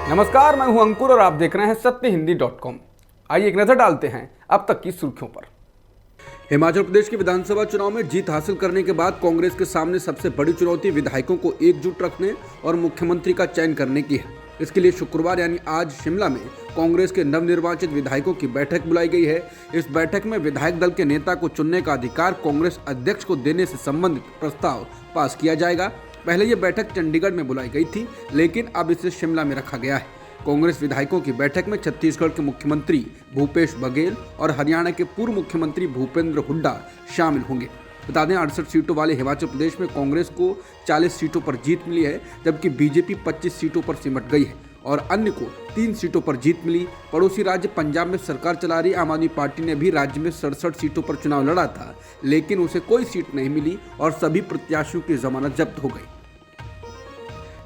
नमस्कार, मैं हूं अंकुर और आप देख रहे हैं सत्यहिंदी.com। आइए एक नजर डालते हैं अब तक की सुर्खियों पर। हिमाचल प्रदेश के विधानसभा चुनाव में जीत हासिल करने के बाद कांग्रेस के सामने सबसे बड़ी चुनौती विधायकों को एकजुट रखने और मुख्यमंत्री का चयन करने की है। इसके लिए शुक्रवार यानी आज शिमला में कांग्रेस के नवनिर्वाचित विधायकों की बैठक बुलाई गई है। इस बैठक में विधायक दल के नेता को चुनने का अधिकार कांग्रेस अध्यक्ष को देने से संबंधित प्रस्ताव पास किया जाएगा। पहले ये बैठक चंडीगढ़ में बुलाई गई थी, लेकिन अब इसे शिमला में रखा गया है। कांग्रेस विधायकों की बैठक में छत्तीसगढ़ के मुख्यमंत्री भूपेश बघेल और हरियाणा के पूर्व मुख्यमंत्री भूपेंद्र हुड्डा शामिल होंगे। बता दें, 68 सीटों वाले हिमाचल प्रदेश में कांग्रेस को 40 सीटों पर जीत मिली है, जबकि बीजेपी 25 सीटों पर सिमट गई है और अन्य को 3 सीटों पर जीत मिली। पड़ोसी राज्य पंजाब में सरकार चला रही आम आदमी पार्टी ने भी राज्य में 67 सीटों पर चुनाव लड़ा था, लेकिन उसे कोई सीट नहीं मिली और सभी प्रत्याशियों की जमानत जब्त हो गई।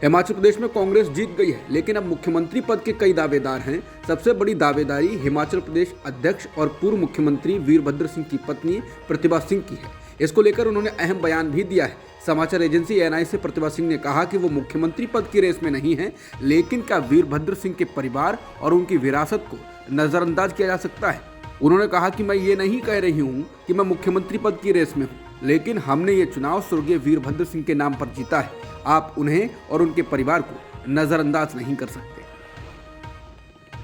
हिमाचल प्रदेश में कांग्रेस जीत गई है, लेकिन अब मुख्यमंत्री पद के कई दावेदार हैं। सबसे बड़ी दावेदारी हिमाचल प्रदेश अध्यक्ष और पूर्व मुख्यमंत्री वीरभद्र सिंह की पत्नी प्रतिभा सिंह की है। इसको लेकर उन्होंने अहम बयान भी दिया है। समाचार एजेंसी एएनआई से प्रतिभा सिंह ने कहा कि वो मुख्यमंत्री पद की रेस में नहीं है, लेकिन क्या वीरभद्र सिंह के परिवार और उनकी विरासत को नजरअंदाज किया जा सकता है। उन्होंने कहा कि मैं ये नहीं कह रही हूँ कि मैं मुख्यमंत्री पद की रेस में हूँ, लेकिन हमने ये चुनाव स्वर्गीय वीरभद्र सिंह के नाम पर जीता है। आप उन्हें और उनके परिवार को नजरअंदाज नहीं कर सकते।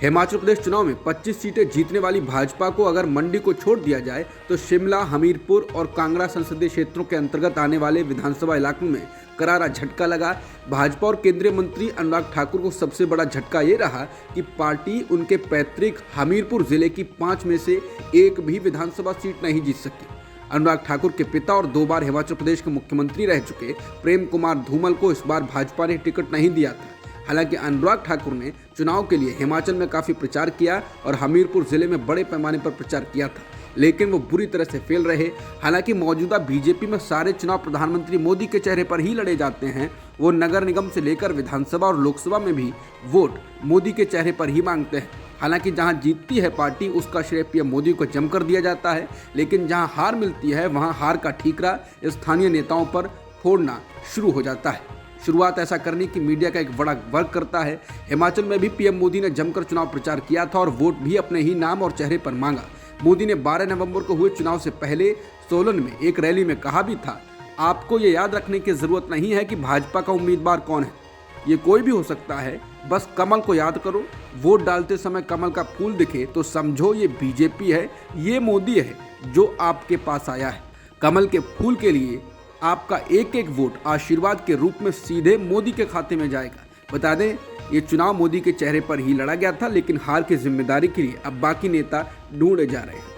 हिमाचल प्रदेश चुनाव में 25 सीटें जीतने वाली भाजपा को अगर मंडी को छोड़ दिया जाए तो शिमला, हमीरपुर और कांगड़ा संसदीय क्षेत्रों के अंतर्गत आने वाले विधानसभा इलाकों में करारा झटका लगा। भाजपा और केंद्रीय मंत्री अनुराग ठाकुर को सबसे बड़ा झटका ये रहा कि पार्टी उनके पैतृक हमीरपुर जिले की 5 में से एक भी विधानसभा सीट नहीं जीत सकी। अनुराग ठाकुर के पिता और 2 बार हिमाचल प्रदेश के मुख्यमंत्री रह चुके प्रेम कुमार धूमल को इस बार भाजपा ने टिकट नहीं दिया था। हालांकि अनुराग ठाकुर ने चुनाव के लिए हिमाचल में काफी प्रचार किया और हमीरपुर जिले में बड़े पैमाने पर प्रचार किया था, लेकिन वो बुरी तरह से फेल रहे। हालांकि मौजूदा बीजेपी में सारे चुनाव प्रधानमंत्री मोदी के चेहरे पर ही लड़े जाते हैं। वो नगर निगम से लेकर विधानसभा और लोकसभा में भी वोट मोदी के चेहरे पर ही मांगते हैं। हालांकि जहां जीतती है पार्टी उसका श्रेय पीएम मोदी को जमकर दिया जाता है, लेकिन जहां हार मिलती है वहां हार का ठीकरा स्थानीय नेताओं पर फोड़ना शुरू हो जाता है। शुरुआत ऐसा करने की मीडिया का एक बड़ा वर्ग करता है। हिमाचल में भी पीएम मोदी ने जमकर चुनाव प्रचार किया था और वोट भी अपने ही नाम और चेहरे पर मांगा। मोदी ने 12 नवंबर को हुए चुनाव से पहले सोलन में एक रैली में कहा भी था, आपको ये याद रखने की जरूरत नहीं है कि भाजपा का उम्मीदवार कौन है, ये कोई भी हो सकता है, बस कमल को याद करो। वोट डालते समय कमल का फूल दिखे तो समझो ये बीजेपी है, ये मोदी है जो आपके पास आया है। कमल के फूल के लिए आपका एक एक वोट आशीर्वाद के रूप में सीधे मोदी के खाते में जाएगा। बता दें, ये चुनाव मोदी के चेहरे पर ही लड़ा गया था, लेकिन हार की जिम्मेदारी के लिए अब बाकी नेता ढूंढे जा रहे हैं।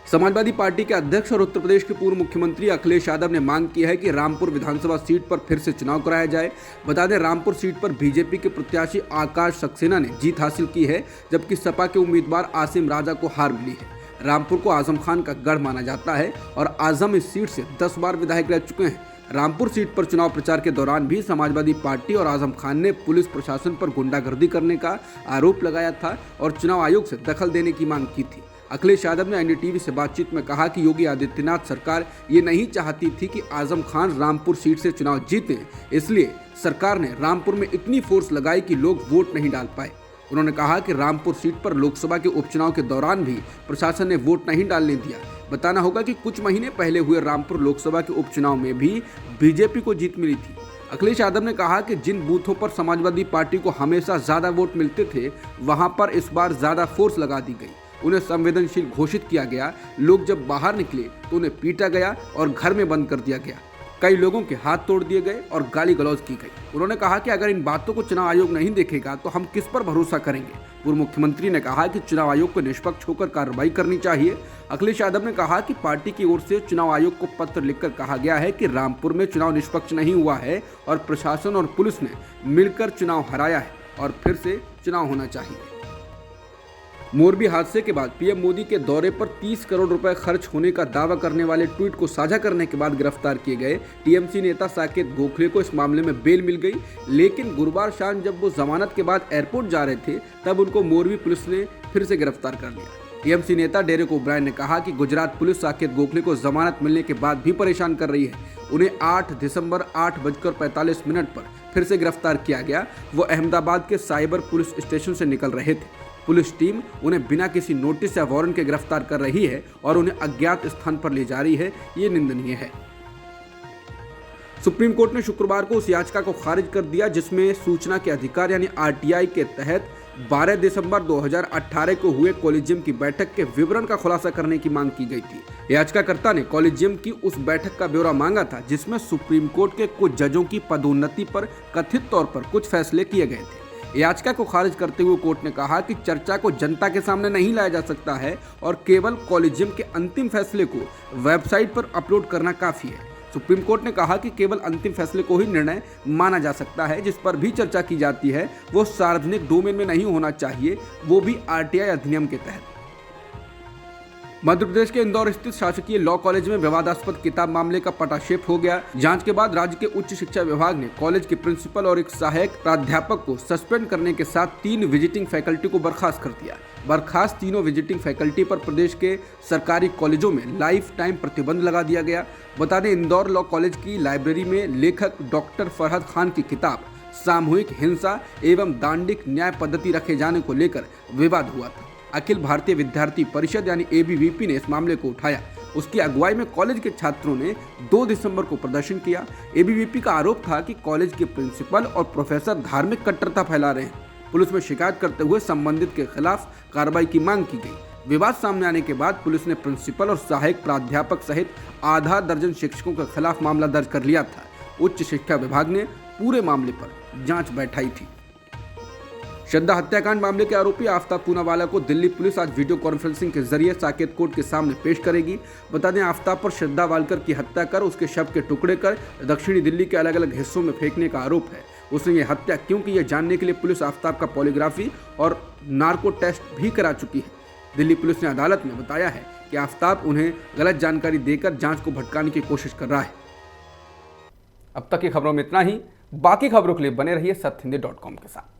समाजवादी पार्टी के अध्यक्ष और उत्तर प्रदेश के पूर्व मुख्यमंत्री अखिलेश यादव ने मांग की है कि रामपुर विधानसभा सीट पर फिर से चुनाव कराया जाए। बता दें, रामपुर सीट पर बीजेपी के प्रत्याशी आकाश सक्सेना ने जीत हासिल की है, जबकि सपा के उम्मीदवार आसिम राजा को हार मिली है। रामपुर को आजम खान का गढ़ माना जाता है और आजम इस सीट से 10 बार विधायक रह चुके हैं। रामपुर सीट पर चुनाव प्रचार के दौरान भी समाजवादी पार्टी और आजम खान ने पुलिस प्रशासन पर गुंडागर्दी करने का आरोप लगाया था और चुनाव आयोग से दखल देने की मांग की थी। अखिलेश यादव ने एनडीटीवी से बातचीत में कहा कि योगी आदित्यनाथ सरकार ये नहीं चाहती थी कि आजम खान रामपुर सीट से चुनाव जीते, इसलिए सरकार ने रामपुर में इतनी फोर्स लगाई कि लोग वोट नहीं डाल पाए। उन्होंने कहा कि रामपुर सीट पर लोकसभा के उपचुनाव के दौरान भी प्रशासन ने वोट नहीं डालने दिया। बताना होगा कि कुछ महीने पहले हुए रामपुर लोकसभा के उपचुनाव में भी बीजेपी को जीत मिली थी। अखिलेश यादव ने कहा कि जिन बूथों पर समाजवादी पार्टी को हमेशा ज्यादा वोट मिलते थे, वहां पर इस बार ज्यादा फोर्स लगा दी गई, उन्हें संवेदनशील घोषित किया गया। लोग जब बाहर निकले तो उन्हें पीटा गया और घर में बंद कर दिया गया। कई लोगों के हाथ तोड़ दिए गए और गाली गलौज की गई। उन्होंने कहा कि अगर इन बातों को चुनाव आयोग नहीं देखेगा तो हम किस पर भरोसा करेंगे। पूर्व मुख्यमंत्री ने कहा कि चुनाव आयोग को निष्पक्ष होकर कार्रवाई करनी चाहिए। अखिलेश यादव ने कहा कि पार्टी की ओर से चुनाव आयोग को पत्र लिखकर कहा गया है कि रामपुर में चुनाव निष्पक्ष नहीं हुआ है और प्रशासन और पुलिस ने मिलकर चुनाव हराया है और फिर से चुनाव होना चाहिए। मोरबी हादसे के बाद पीएम मोदी के दौरे पर 30 करोड़ रुपए खर्च होने का दावा करने वाले ट्वीट को साझा करने के बाद गिरफ्तार किए गए टीएमसी नेता साकेत गोखले को इस मामले में बेल मिल गई, लेकिन गुरुवार शाम जब वो जमानत के बाद एयरपोर्ट जा रहे थे तब उनको मोरबी पुलिस ने फिर से गिरफ्तार कर लिया। टीएमसी नेता डेरेक ओब्रायन ने कहा कि गुजरात पुलिस साकेत गोखले को जमानत मिलने के बाद भी परेशान कर रही है। उन्हें 8 दिसंबर 8:45 पर फिर से गिरफ्तार किया गया। वो अहमदाबाद के साइबर पुलिस स्टेशन से निकल रहे थे। पुलिस टीम उन्हें बिना किसी नोटिस या वारंट के गिरफ्तार कर रही है और उन्हें अज्ञात स्थान पर ले जा रही है। ये निंदनीय है। सुप्रीम कोर्ट ने शुक्रवार को उस याचिका को खारिज कर दिया जिसमें सूचना के अधिकार यानी आरटीआई के तहत 12 दिसंबर 2018 को हुए कॉलेजियम की बैठक के विवरण का खुलासा करने की मांग की गई थी। याचिकाकर्ता ने कॉलेजियम की उस बैठक का ब्यौरा मांगा था जिसमें सुप्रीम कोर्ट के कुछ जजों की पदोन्नति पर कथित तौर पर कुछ फैसले किए गए थे। याचिका को खारिज करते हुए कोर्ट ने कहा कि चर्चा को जनता के सामने नहीं लाया जा सकता है और केवल कॉलेजियम के अंतिम फैसले को वेबसाइट पर अपलोड करना काफी है। सुप्रीम कोर्ट ने कहा कि केवल अंतिम फैसले को ही निर्णय माना जा सकता है। जिस पर भी चर्चा की जाती है वो सार्वजनिक डोमेन में नहीं होना चाहिए, वो भी आरटीआई अधिनियम के तहत। मध्य प्रदेश के इंदौर स्थित शासकीय लॉ कॉलेज में विवादास्पद किताब मामले का पटाक्षेप हो गया। जांच के बाद राज्य के उच्च शिक्षा विभाग ने कॉलेज के प्रिंसिपल और एक सहायक प्राध्यापक को सस्पेंड करने के साथ 3 विजिटिंग फैकल्टी को बर्खास्त कर दिया। बर्खास्त तीनों विजिटिंग फैकल्टी पर प्रदेश के सरकारी कॉलेजों में लाइफ टाइम प्रतिबंध लगा दिया गया। बता दें, इंदौर लॉ कॉलेज की लाइब्रेरी में लेखक डॉक्टर फरहद खान की किताब सामूहिक हिंसा एवं दांडिक न्याय पद्धति रखे जाने को लेकर विवाद हुआ था। अखिल भारतीय विद्यार्थी परिषद यानी एबीवीपी ने इस मामले को उठाया। उसकी अगुवाई में कॉलेज के छात्रों ने 2 दिसंबर को प्रदर्शन किया। एबीवीपी का आरोप था कि कॉलेज के प्रिंसिपल और प्रोफेसर धार्मिक कट्टरता फैला रहे हैं। पुलिस में शिकायत करते हुए संबंधित के खिलाफ कार्रवाई की मांग की गई। विवाद सामने आने के बाद पुलिस ने प्रिंसिपल और सहायक प्राध्यापक सहित आधा दर्जन शिक्षकों के खिलाफ मामला दर्ज कर लिया था। उच्च शिक्षा विभाग ने पूरे मामले पर जांच बैठाई थी। श्रद्धा हत्याकांड मामले के आरोपी आफ्ताब पूनावाला को दिल्ली पुलिस आज वीडियो कॉन्फ्रेंसिंग के जरिए साकेत कोर्ट के सामने पेश करेगी। बता दें, आफ्ताब पर श्रद्धा वालकर की हत्या कर उसके शव के टुकड़े कर दक्षिणी दिल्ली के अलग अलग हिस्सों में फेंकने का आरोप है। उसने ये हत्या क्यों की, यह जानने के लिए पुलिस आफ्ताब का पॉलीग्राफी और नार्को टेस्ट भी करा चुकी है। दिल्ली पुलिस ने अदालत में बताया है कि आफ्ताब उन्हें गलत जानकारी देकर जांच को भटकाने की कोशिश कर रहा है। अब तक की खबरों में इतना ही। बाकी खबरों के लिए बने रहिए सत्यहिंदी.com के साथ।